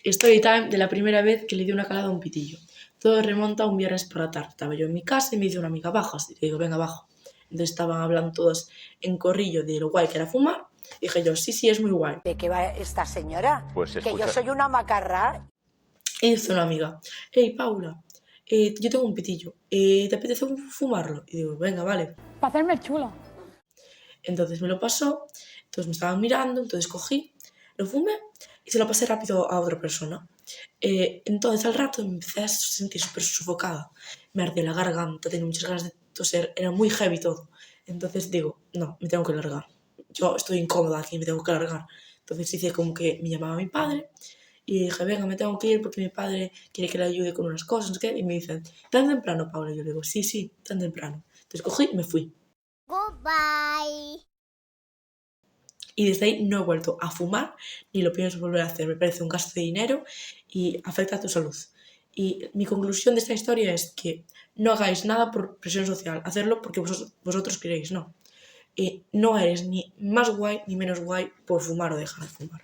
Story time de la primera vez que le di una calada a un pitillo. Todo remonta a un viernes por la tarde. Estaba yo en mi casa y me dice una amiga, bajas. Y le digo, venga, bajo. Entonces estaban hablando todos en corrillo de lo guay que era fumar. Y dije yo, sí, es muy guay. ¿De qué va esta señora? Pues que yo soy una macarra. Y dice una amiga, hey, Paula, yo tengo un pitillo, ¿te apetece fumarlo? Y digo, venga, vale. Para hacerme chula. Entonces me lo pasó, entonces me estaban mirando, entonces cogí, lo fumé y se lo pasé rápido a otra persona. Entonces al rato me empecé a sentir súper sofocada, me ardía la garganta, tenía muchas ganas de toser, era muy heavy todo. Entonces digo, no, me tengo que largar, yo estoy incómoda aquí, me tengo que largar. Entonces hice como que me llamaba mi padre y dije, venga, me tengo que ir porque mi padre quiere que le ayude con unas cosas, no sé qué, y me dicen, ¿tan temprano, Paula? Y yo le digo, sí, tan temprano. Entonces cogí y me fui. Goodbye. Y desde ahí no he vuelto a fumar ni lo pienso volver a hacer. Me parece un gasto de dinero y afecta a tu salud. Y mi conclusión de esta historia es que no hagáis nada por presión social, hacerlo porque vosotros queréis, no. No eres ni más guay ni menos guay por fumar o dejar de fumar.